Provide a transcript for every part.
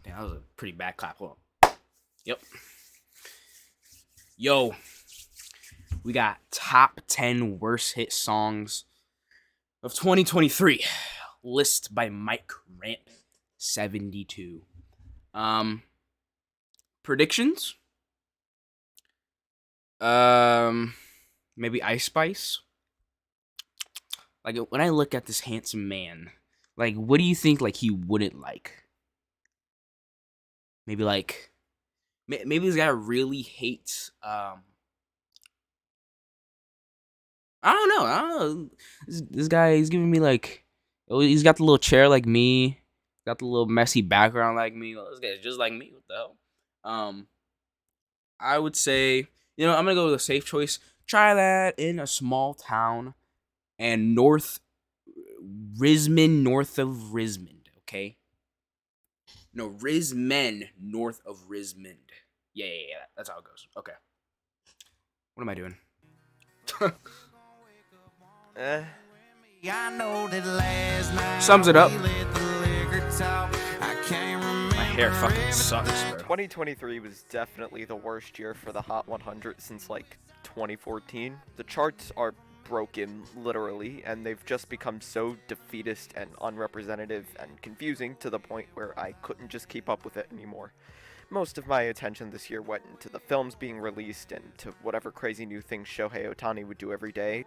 Damn, that was a pretty bad clap. Hold on. Yep. Yo, we got top 10 worst hit songs of 2023. List by Mike Rant 72. Predictions? Maybe Ice Spice. Like, when I look at this handsome man, like, what do you think, like, he wouldn't like? Maybe, like, maybe this guy really hates, I don't know. This guy, he's giving me, like, he's got the little chair like me, got the little messy background like me. Well, this guy's just like me. What the hell? I would say, I'm gonna go with a safe choice. Try that in a small town and north of Rismond, okay? No, Rismen, north of Rismond. Yeah, that's how it goes. Okay. What am I doing? Sums it up. My hair fucking sucks, bro. 2023 was definitely the worst year for the Hot 100 since, 2014. The charts are broken, literally, and they've just become so defeatist and unrepresentative and confusing to the point where I couldn't just keep up with it anymore. Most of my attention this year went into the films being released and to whatever crazy new things Shohei Ohtani would do every day.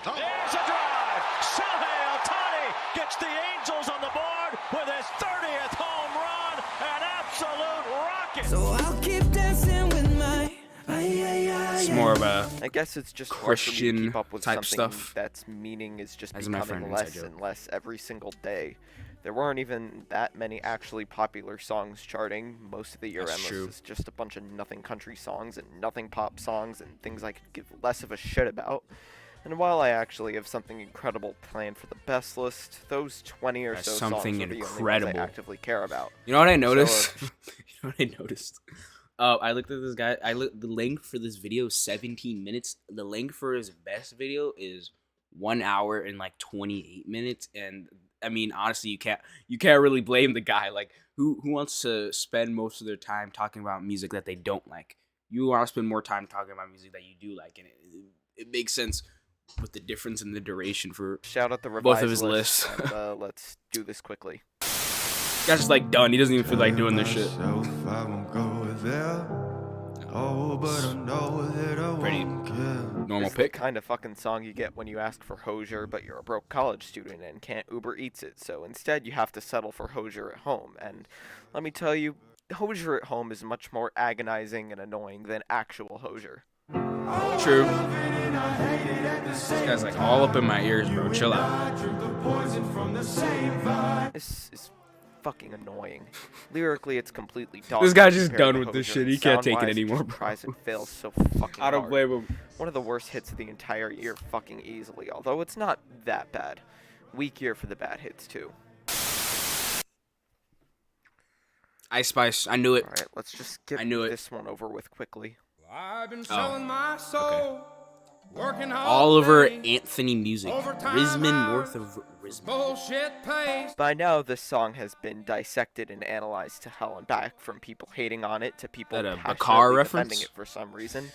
There's a drive! Shohei Ohtani gets the Angels on the board with his 30th home run! An absolute rocket! So I'll keep dancing with my... It's more of a I guess it's just Christian hard for me to keep up with type something stuff. that's meaning is just As my friend becoming inside less joke. and less every single day. There weren't even that many actually popular songs charting. Most of the year That's endless true. is just a bunch of nothing country songs and nothing pop songs and things I could give less of a shit about. And while I actually have something incredible planned for the best list, those 20 or That's so something songs are the only ones incredible. I actively care about. You know what I noticed? You know what I noticed? I looked at this guy. The length for this video is 17 minutes. The length for his best video is 1 hour and 28 minutes. And I mean, honestly, you can't really blame the guy. Like, who wants to spend most of their time talking about music that they don't like? You want to spend more time talking about music that you do like, and it makes sense with the difference in the duration for Shout out the both revised of his list, lists. and let's do this quickly. Guy's just done. He doesn't even feel like doing this shit. Pretty normal It's the pick. kind of fucking song you get when you ask for Hozier, but you're a broke college student and can't Uber Eats it, so instead you have to settle for Hozier at home. And let me tell you, Hozier at home is much more agonizing and annoying than actual Hozier. True. This guy's all up in my ears, bro. Chill out. This is fucking annoying. Lyrically, it's completely dog. This guy's just compared done to with this Hozier, shit. He and can't take it sound-wise, anymore, just bro. tries and fails so fucking I don't hard. blame him. One of the worst hits of the entire year, fucking easily. Although it's not that bad. Weak year for the bad hits too. Ice Spice. I knew it. All right, let's just get I knew it. this one over with quickly. I've been selling my soul, working hard Oliver day, Anthony Music. Overtime Risman, north hours. of Risman. bullshit pays. By now, this song has been dissected and analyzed to hell and back, from people hating on it to people That a passionately Bakar defending reference? it for some reason.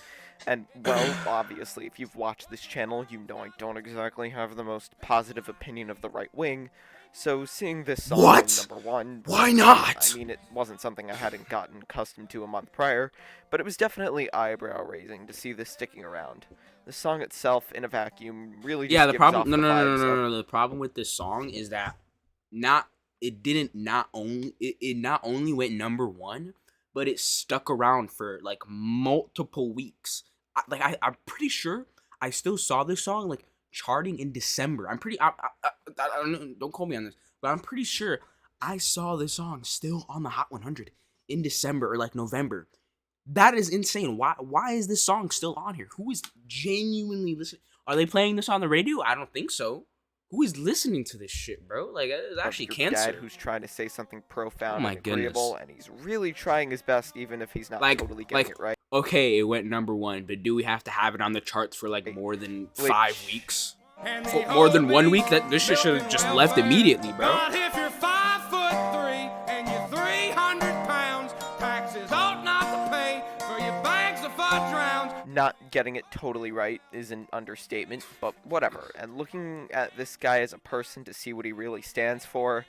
And, well, obviously, if you've watched this channel, you know I don't exactly have the most positive opinion of the right wing. So seeing this song What? number one, Why not? I mean, it wasn't something I hadn't gotten accustomed to a month prior, but it was definitely eyebrow-raising to see this sticking around. The song itself, in a vacuum, really just Yeah, the gives problem. off No, the no, no, no, vibes no, of- no. The problem with this song is that it not only went number one, but it stuck around for multiple weeks. I'm pretty sure I still saw this song charting in December. I don't quote me on this, but I'm pretty sure I saw this song still on the Hot 100 in December or November. That is insane. Why is this song still on here? Who is genuinely listening? Are they playing this on the radio? I don't think so. Who is listening to this shit, bro? It's actually your cancer. dad who's trying to say something profound Oh my and agreeable, goodness. and he's really trying his best, even if he's not totally getting it right. Okay, it went number one, but do we have to have it on the charts for more than 5 weeks? For more than 1 week? This shit should have just left immediately, bro. But if you're 5'3" and you're 300 not getting it totally right is an understatement, but whatever. And looking at this guy as a person to see what he really stands for,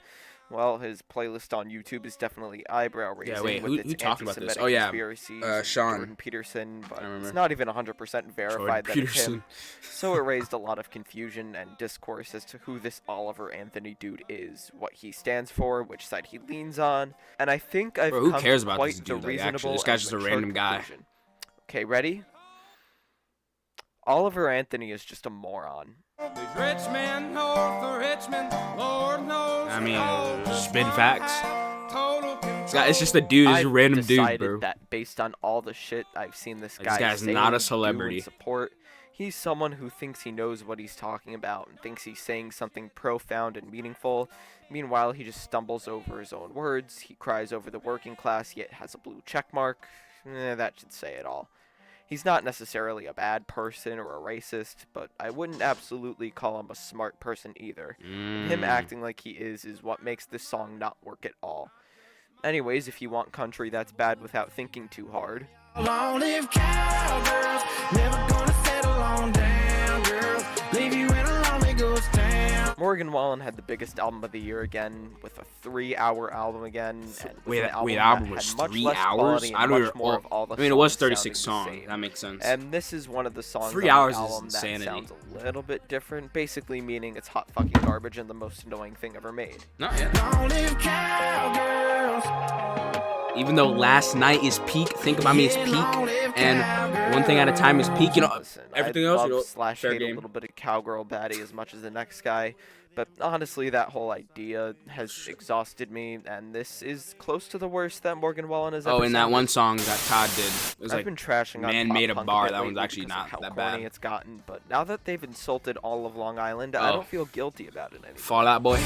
well, his playlist on YouTube is definitely eyebrow-raising. Yeah, wait, with who its talked about this? anti-Semitic Oh, yeah, conspiracies and Sean. Jordan Peterson, but I remember. it's not even 100% verified that it's Peterson. him. So it raised a lot of confusion and discourse as to who this Oliver Anthony dude is, what he stands for, which side he leans on, and I think I've Bro, who come cares to about quite this the dude? Like, reasonable actually, this guy's and just a mature random guy. conclusion. Okay, ready? Oliver Anthony is just a moron. These rich men know the Richmond, Lord knows. I mean, all the spin world facts. have total It's just a dude. It's a I've random dude, decided bro. that based on all the shit I've seen this Like, guy this guy's say not a and do and celebrity. support, he's someone who thinks he knows what he's talking about and thinks he's saying something profound and meaningful. Meanwhile, he just stumbles over his own words. He cries over the working class, yet has a blue check mark. That should say it all. He's not necessarily a bad person or a racist, but I wouldn't absolutely call him a smart person either. Him acting like he is what makes this song not work at all. Anyways, if you want country that's bad without thinking too hard, Long live cowgirls, never gonna settle on down, girls. Leave you in a lonely ghost town. Morgan Wallen had the biggest album of the year again, with a 3-hour album again. And with Wait, an album wait, that album had was much 3 less hours? quality and I don't much even. more of all the I mean, it was songs 36 sounding the songs. same. That makes sense. And this is one of the songs 3 on hours the is album that insanity. sounds a little bit different, basically meaning it's hot fucking garbage and the most annoying thing ever made. Not yet. Long live cowgirls. Even though Last Night is peak, Think About Me is peak, and One Thing at a Time is peak. You know, Listen, everything I else, love you know, slash fair hate game. a little bit of cowgirl baddie as much as the next guy, but honestly, that whole idea has exhausted me, and this is close to the worst that Morgan Wallen has ever Oh, and that sounded. one song that Todd did. It was I've like been trashing on Man pop Made a punk Bar. bit That one's lately actually because of not how that corny bad. it's gotten, but now that they've insulted all of Long Island, I Oh. don't feel guilty about it anymore. Fall Out Boy.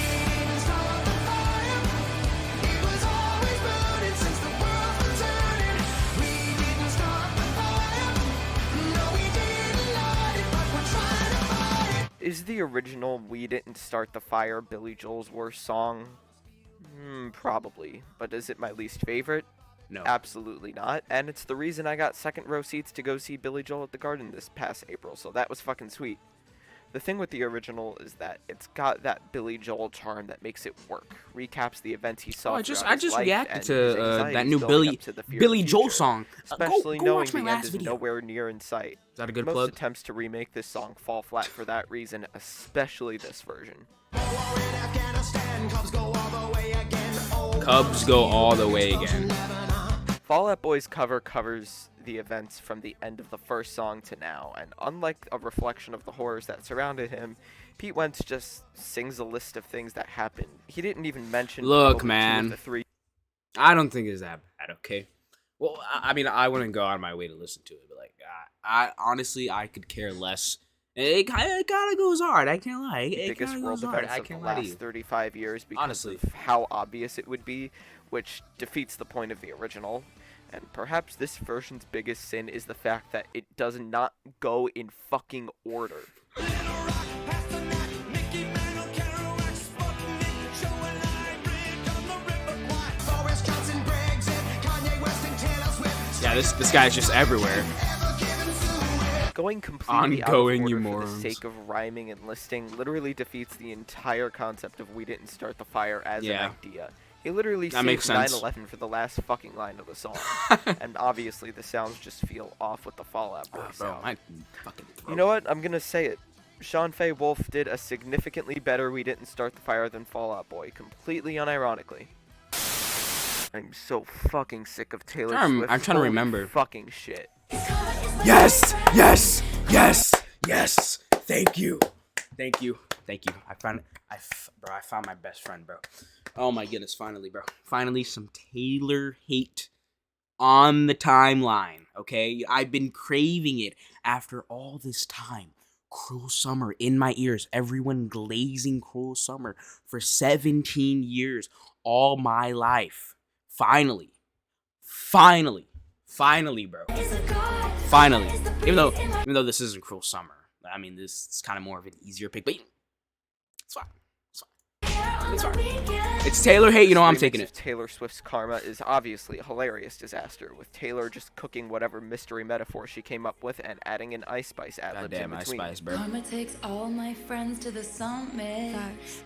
Is the original We Didn't Start the Fire Billy Joel's worst song? Probably. But is it my least favorite? No. Absolutely not. And it's the reason I got second row seats to go see Billy Joel at the Garden this past April, so that was fucking sweet. The thing with the original is that it's got that Billy Joel charm that makes it work. Recaps the events he saw. Oh, I just throughout his life reacted and to his that anxieties new building up to the fear of Billy the Joel future. song. Especially Go knowing watch my the end last is video. nowhere near in sight. Is that a good Most plug? attempts to remake this song fall flat for that reason, especially this version. Cubs go all the way again. Fall Out Boy's cover covers the events from the end of the first song to now, and unlike a reflection of the horrors that surrounded him, Pete Wentz just sings a list of things that happened. He didn't even mention Look, probably 2 of man. the 3 I don't think it's that bad. Okay. Well, I mean, I wouldn't go out of my way to listen to it, but like, I honestly, I could care less. It kind of goes hard. I can't lie. It biggest kind of world goes hard. events I of the can't lie to last you. 35 years because Honestly. of how obvious it would be, which defeats the point of the original. And perhaps this version's biggest sin is the fact that it does not go in fucking order. Yeah, this guy's just everywhere. Going completely Ongoing, out you of order for morons. the sake of rhyming and listing literally defeats the entire concept of We Didn't Start the Fire as Yeah. an idea. He literally That makes saved sense. 9/11 for the last fucking line of the song. And obviously the sounds just feel off with the Fallout Boy Bro, sound. my fucking throat. You know what? I'm gonna say it. Sean Fay Wolf did a significantly better We Didn't Start the Fire than Fallout Boy, completely unironically. I'm so fucking sick of Taylor Swift. I'm trying to Holy remember. Fucking shit. Yes, yes, yes, yes. Thank you, thank you, thank you. Bro, I found my best friend, bro. Oh my goodness, finally, bro. Finally, some Taylor hate on the timeline. Okay, I've been craving it after all this time. Cruel Summer in my ears. Everyone glazing Cruel Summer for 17 years, all my life. Finally, bro. Finally, even though this isn't Cruel Summer, I mean this is kind of more of an easier pick, but it's fine. It's fine. It's fine. It's Taylor hate, you know I'm Remix taking of it. Taylor Swift's Karma is obviously a hilarious disaster, with Taylor just cooking whatever mystery metaphor she came up with and adding an Ice Spice ad-libs in Goddamn Ice between. Spice, bro. Karma takes all my friends to the summit.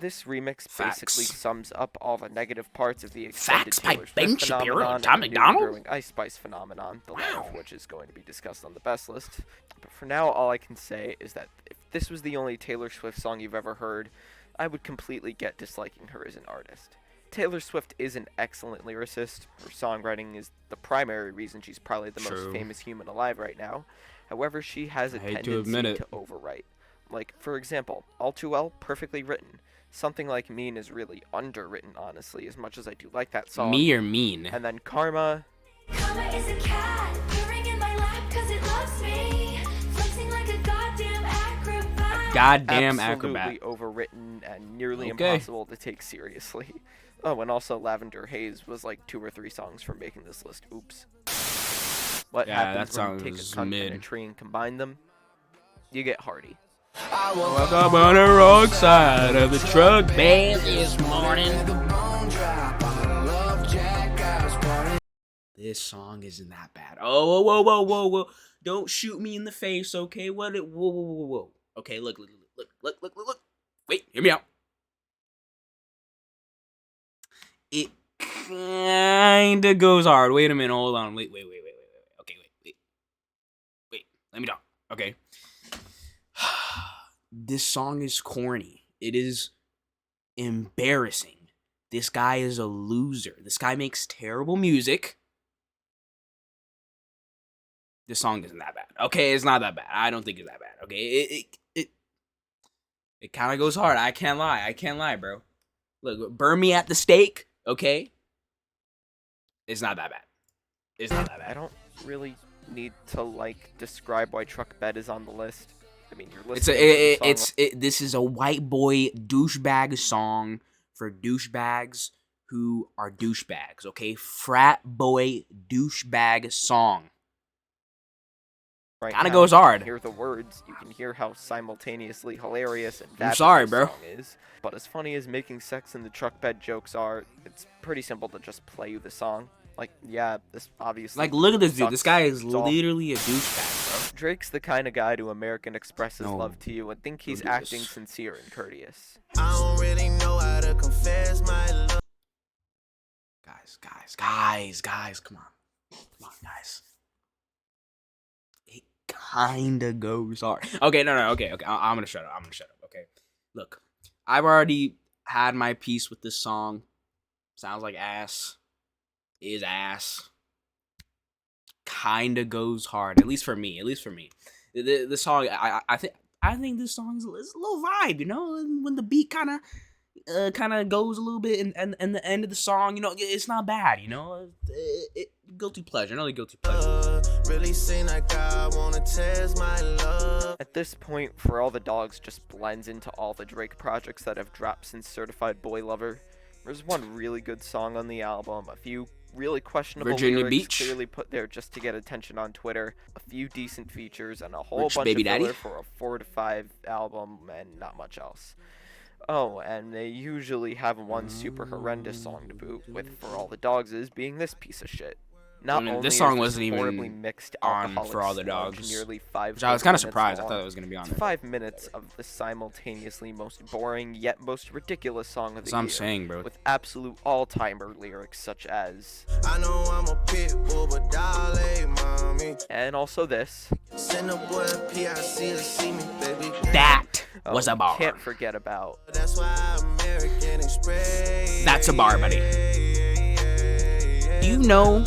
This remix Facts. basically sums up all the negative parts of the extended Facts by Taylor Ben Swift Shapiro phenomenon and Tom and the newly McDonald? brewing Ice Spice phenomenon, the latter of which is going to be discussed on the best list. But for now, all I can say is that if this was the only Taylor Swift song you've ever heard, I would completely get disliking her as an artist. Taylor Swift is an excellent lyricist. Her songwriting is the primary reason she's probably the most True. famous human alive right now. However, she has a I hate to tendency admit it. to overwrite. Like, for example, All Too Well, perfectly written. Something Like Mean is really underwritten, honestly, as much as I do like that song. Me or mean? And then Karma, Karma is a cat, purring in my lap 'cause it loves me. Flexing like a goddamn acrobat. Goddamn absolutely acrobat. overwritten and nearly Okay. impossible to take seriously. Oh, and also Lavender Haze was like 2 or 3 songs from making this list. Oops. What Yeah, happens that when you take a song is cunt and a mid. tree and combine them? You get Hardy. Woke up on the wrong side of the truck bed this morning. This song isn't that bad. Oh, whoa, whoa, whoa, whoa! Don't shoot me in the face, okay? What? Whoa, whoa, whoa, whoa! Okay, look. Wait, hear me out. It kinda goes hard. Wait a minute. Hold on. Wait. Okay, wait. Let me talk. Okay. This song is corny. It is embarrassing. This guy is a loser. This guy makes terrible music. This song isn't that bad. Okay, it's not that bad. I don't think it's that bad. Okay, it kind of goes hard. I can't lie, bro. Look, burn me at the stake. Okay, it's not that bad. It's not that I bad. don't really need to like describe why Truck Bed is on the list. I mean, you're It's listening to the song. this is a white boy douchebag song for douchebags who are douchebags. Okay, frat boy douchebag song. Right Kinda now, goes you can hard. hear the words, you can hear how simultaneously hilarious and I'm vapid sorry, this bro. song is. But as funny as making sex in the truck bed jokes are, it's pretty simple to just play you the song. Like, yeah, this obviously Like, look at this dude. sucks. This guy is It's all- literally a douchebag, Drake's the kind of guy to American express his No. love to you and think he's Don't do acting this. sincere and courteous. I don't really know how to confess my love. bro. Guys, come on, guys. It kinda goes hard. Okay, no, okay. I'm gonna shut up. Okay, look, I've already had my piece with this song. Sounds like ass. Is ass. Kinda goes hard. At least for me. The song. I think this song is a little vibe. You know, when the beat kind of goes a little bit, and the end of the song, you know, it's not bad. You know, guilty pleasure. Another guilty pleasure. Really seem like I wanna test my love. At this point, For All the Dogs just blends into all the Drake projects that have dropped since Certified Boy Lover. There's one really good song on the album, a few really questionable Virginia lyrics Beach. clearly put there just to get attention on Twitter, a few decent features, and a whole Rich bunch Baby of Daddy. filler for a 4 to 5 album, and not much else. Oh, and they usually have one super horrendous song to boot, with For All the Dogs is being this piece of shit. Not I mean, only this is song wasn't even horribly mixed on alcoholic For All the sludge, Dogs, nearly 5 Which I was kind of surprised. I thought it was gonna be on it's there. 5 minutes of the simultaneously most boring yet most ridiculous song of the That's what I'm year, saying, bro. with absolute all-timer lyrics such as, I know I'm a pit bull, but darling, mommy. and also this. Send a boy a PIC to see me, baby. That Oh, was a bar. Can't forget about That's why American Express. That's a bar, buddy. Do you know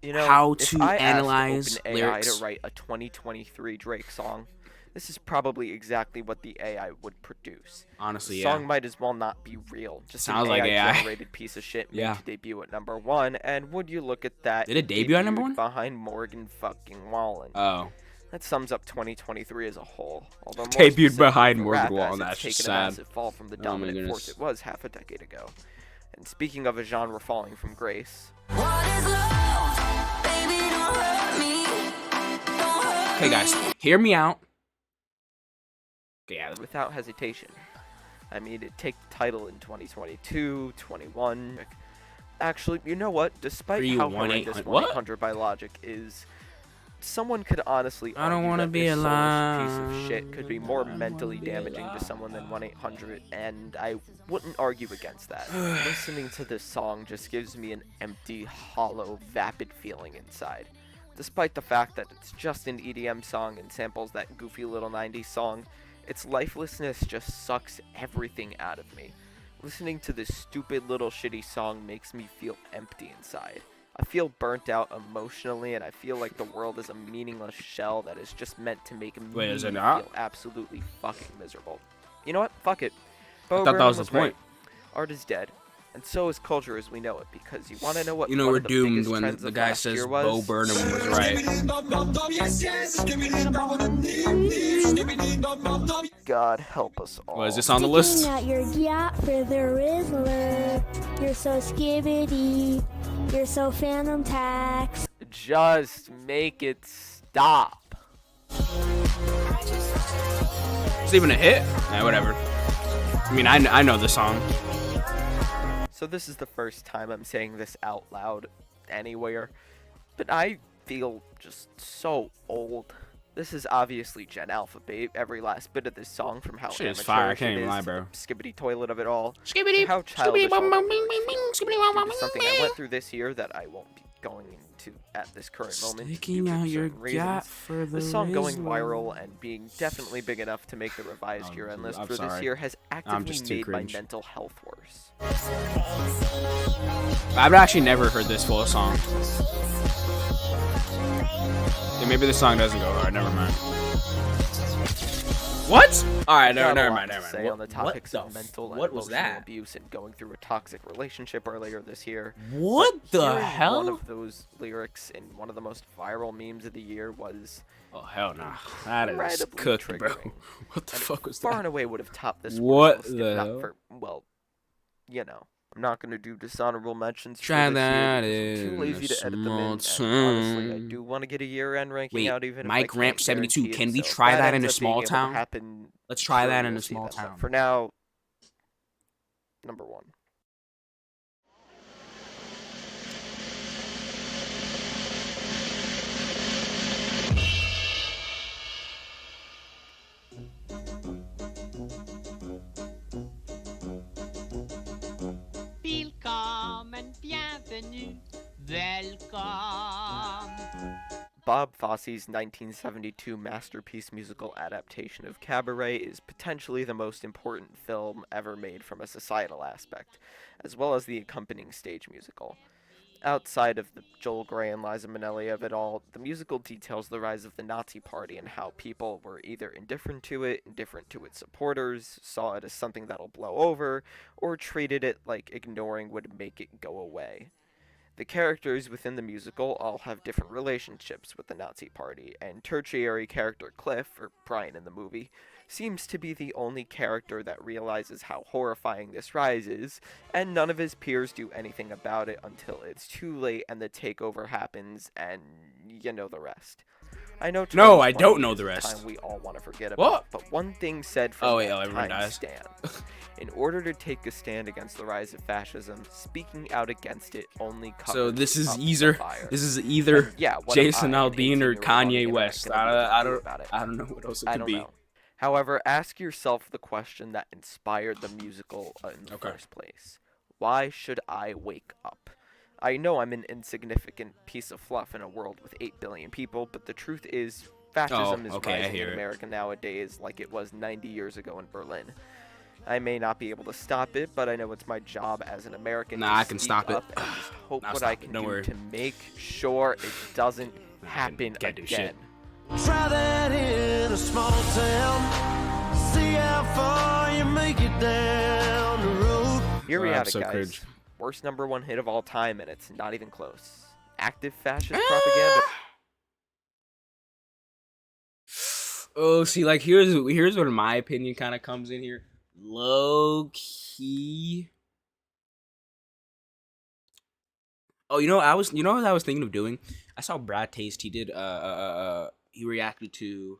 you know how if to I asked analyze OpenAI lyrics? to write a 2023 Drake song, this is probably exactly what the AI would produce. Honestly, The yeah. song might as well not be real. Just Sounds an like AI. generated piece of shit made Yeah. to debut at number 1. And would you look at that? Did it debut at number debuted 1? Behind Morgan fucking Wallen. Oh, That sums up 2023 as a whole. Although more Debuted specifically behind for Morgan rap, Wallen, as that's it's just taken a sad. massive fall from the Oh my dominant force goodness. it was half a decade ago. And speaking of a genre falling from grace, okay, guys, hear me out. Okay, yeah, without hesitation, I mean, it take the title in 2022, 21. Actually, you know what? Despite how horrendous 1-800 by Logic is, someone could honestly I don't argue wanna that be this soulish alive. piece of shit could be more mentally damaging to someone than 1-800, and I wouldn't argue against that. Listening to this song just gives me an empty, hollow, vapid feeling inside. Despite the fact that it's just an EDM song and samples that goofy little 90s song, its lifelessness just sucks everything out of me. Listening to this stupid little shitty song makes me feel empty inside. I feel burnt out emotionally, and I feel like the world is a meaningless shell that is just meant to make me Wait, is it not? feel absolutely fucking miserable. You know what? Fuck it. I Bo thought that Burnham was the right. point. Art is dead, and so is culture as we know it. Because you want to know what You know one we're of the doomed biggest when trends the of guy last says year Bo was? Burnham was right. God help us all. Is this on the list? Sticking out your yacht for the Rizzler. You're so skibbity. You're so Phantom Tax. Just make it stop. It's even a hit? Yeah, whatever. I mean, I know the song. So this is the first time I'm saying this out loud anywhere, but I feel just so old. This is obviously Gen Alpha, babe. Every last bit of this song, from how Shit is amateurish fire, I it can't even is lie, to bro. the skibbity toilet of it all, Skibbity, to how childish skibbity, all bum, the bum, lyrics bing, bing, are, skibbity, bum, due bum, to something bing, I went bing. through this year that I won't be going into at this current moment. due Sticking to out your certain reasons. yacht for the This song going Rizzler. viral and being definitely big enough to make the revised year-end list I'm for this sorry. year has actively just too made my cringe. mental health worse. I've actually never heard this full song. Yeah, maybe the song doesn't go hard. Never mind. What? All right, Got a never lot mind. to Never say mind. on the topics of mental and what was emotional that? abuse and going through a toxic relationship earlier this year. What But the hearing hell? One of those lyrics in one of the most viral memes of the year was Oh hell nah. That is incredibly cooked, bro. triggering. What the and fuck was far that? and away would have topped this What list if the not hell? for, well, you know. I'm not going to do dishonorable mentions Try for this that year because I'm in too lazy a to edit them in. small And honestly, I town. do want to get a year-end ranking Wait, out even Mike if I Ramp can't 72, guarantee it, can we so if try that in ends a up being small able to town? happen, Let's try sure, that in we'll a see small then. But town. for now, number one. Willkommen, bienvenue, welcome. Bob Fosse's 1972 masterpiece musical adaptation of Cabaret is potentially the most important film ever made from a societal aspect, as well as the accompanying stage musical. Outside of the Joel Grey and Liza Minnelli of it all, the musical details the rise of the Nazi Party and how people were either indifferent to it, indifferent to its supporters, saw it as something that'll blow over, or treated it like ignoring would make it go away. The characters within the musical all have different relationships with the Nazi Party, and tertiary character Cliff, or Brian in the movie, seems to be the only character that realizes how horrifying this rise is, and none of his peers do anything about it until it's too late and the takeover happens, and you know the rest. I know. No, I 2020 don't know is the a rest. time we all want to forget What? about, but one thing said from Oh, wait, that everyone time dies. stands. In order to take a stand against the rise of fascism, speaking out against it only covers So this is up the either fire. either Yeah, what Jason am I, an Aldean or 18-year-old on the Kanye internet West. gonna be able to I do don't about it? I don't know what else it I could don't be. know. However, ask yourself the question that inspired the musical in the Okay. first place. Why should I wake up? I know I'm an insignificant piece of fluff in a world with 8 billion people, but the truth is, fascism is okay, I rising hear in it. America nowadays like it was 90 years ago in Berlin. I may not be able to stop it, but I know it's my job as an American Nah, to I can speak stop it. up and just hope I'll what stop I it, can don't do worry. to make sure it doesn't happen can't do shit. again. Try that in a small town. See how far you make it down the road. Here we Oh, have I'm it, so guys. cringe. Worst number one hit of all time, and it's not even close. Active fascist propaganda. Oh, see, like here's where my opinion kind of comes in here. Low key. Oh, you know what I was thinking of doing? I saw Brad Taste. He did he reacted to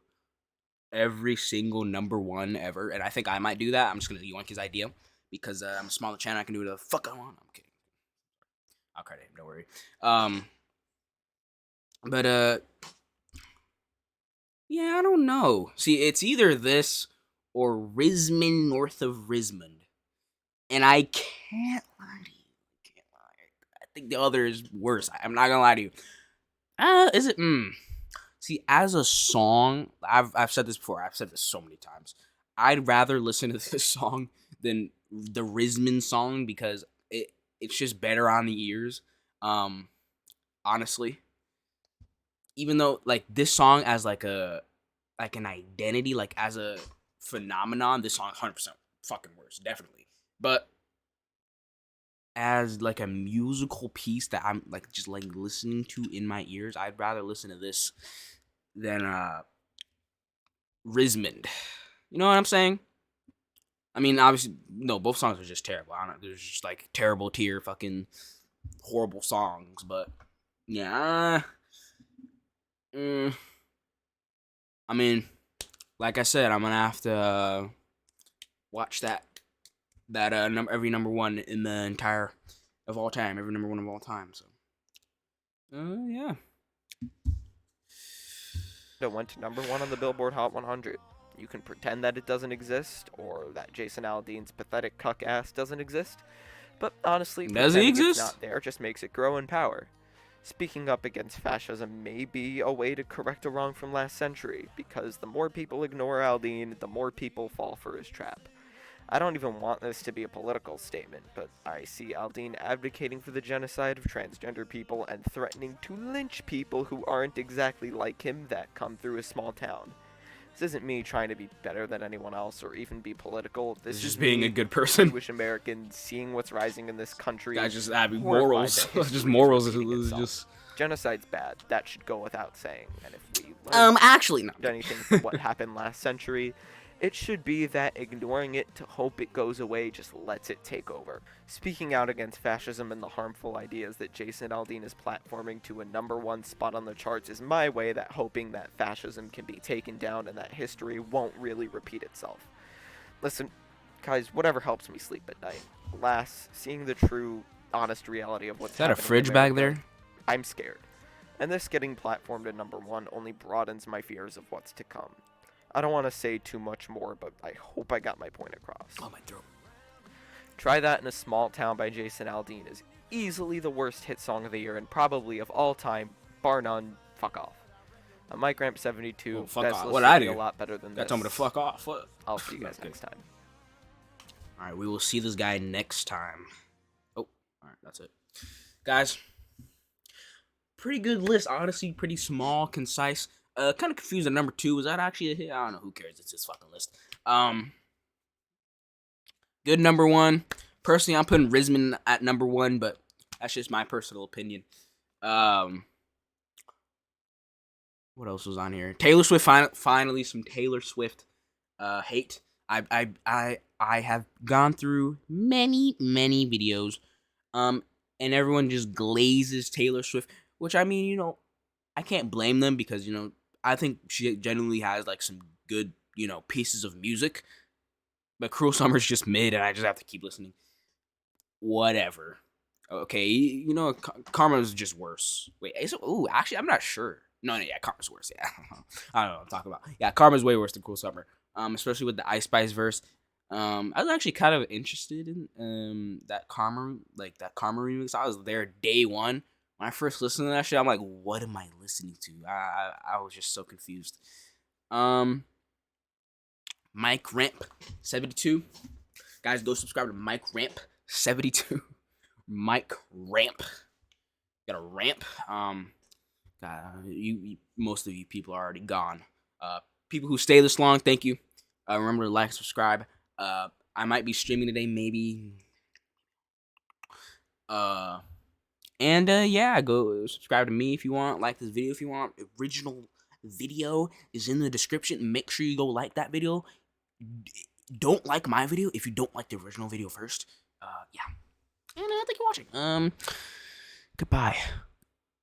every single number one ever, and I think I might do that. I'm just gonna yoink his idea because I'm a smaller channel. I can do the fuck I want. I'm kidding. I'll credit him. Don't worry. But yeah, I don't know. See, it's either this or Rismond north of Rismond, and I can't lie to you. I think the other is worse. I'm not gonna lie to you. Is it? See, as a song, I've said this before. I've said this so many times. I'd rather listen to this song than the Rismond song because it's just better on the ears. Honestly, even though like this song as like an identity, like as a phenomenon, this song 100% fucking worse, definitely. But as like a musical piece that I'm like just like listening to in my ears, I'd rather listen to this than Rismond. You know what I'm saying? I mean, obviously, no, both songs are just terrible. I don't know, there's just like terrible tier, fucking horrible songs. But yeah, I mean, like I said, I'm gonna have to watch every number one in the entire of all time, every number one of all time. So, yeah. It went to number 1 on the Billboard Hot 100. You can pretend that it doesn't exist, or that Jason Aldean's pathetic cuck ass doesn't exist, but honestly, does it pretending exist? It's not there just makes it grow in power. Speaking up against fascism may be a way to correct a wrong from last century, because the more people ignore Aldean, the more people fall for his trap. I don't even want this to be a political statement, but I see Aldean advocating for the genocide of transgender people and threatening to lynch people who aren't exactly like him that come through a small town. This isn't me trying to be better than anyone else or even be political. This It's is just being me, a good person. Jewish American, seeing what's rising in this country. Guys, just having horrified morals. that history Just is morals repeating is itself. just. Genocide's bad. That should go without saying. And if we learn Actually, no. anything from what happened last century, it should be that ignoring it to hope it goes away just lets it take over. Speaking out against fascism and the harmful ideas that Jason Aldean is platforming to a number 1 spot on the charts is my way that hoping that fascism can be taken down and that history won't really repeat itself. Listen, guys, whatever helps me sleep at night. Alas, seeing the true, honest reality of what's Is that a happening in fridge back America, there? I'm scared. And this getting platformed at number 1 only broadens my fears of what's to come. I don't want to say too much more, but I hope I got my point across. Oh, my throat. Try That in a Small Town by Jason Aldean is easily the worst hit song of the year and probably of all time, bar none. Fuck off. Mike Ramp 72. Oh, fuck that's off. listening What'd I to do? a lot better than That this. told me to fuck off. What? I'll see you guys Okay. next time. All right, we will see this guy next time. Oh, all right, that's it, guys. Pretty good list, honestly. Pretty small, concise. Kind of confused at number 2. Was that actually a hit? I don't know. Who cares? It's his fucking list. Good number 1. Personally, I'm putting Rismond at number 1, but that's just my personal opinion. What else was on here? Taylor Swift. Finally, some Taylor Swift hate. I have gone through many videos, and everyone just glazes Taylor Swift. Which, I mean, you know, I can't blame them because, you know, I think she genuinely has, like, some good, you know, pieces of music. But Cruel Summer's just mid, and I just have to keep listening. Whatever. Okay, you know, Karma's just worse. Wait, actually, I'm not sure. No, yeah, Karma's worse, yeah. I don't know what I'm talking about. Yeah, Karma's way worse than Cruel Summer. Especially with the Ice Spice verse. I was actually kind of interested in that Karma remix. I was there day one. When I first listened to that shit, I'm like, what am I listening to? I was just so confused. Mike Ramp 72. Guys, go subscribe to Mike Ramp 72. Mike Ramp. Got a ramp. Most of you people are already gone. People who stay this long, thank you. Remember to like, subscribe. I might be streaming today, maybe. Yeah, go subscribe to me if you want. Like this video if you want. Original video is in the description. Make sure you go like that video. Don't like my video if you don't like the original video first. Yeah. And thank you for watching. Goodbye.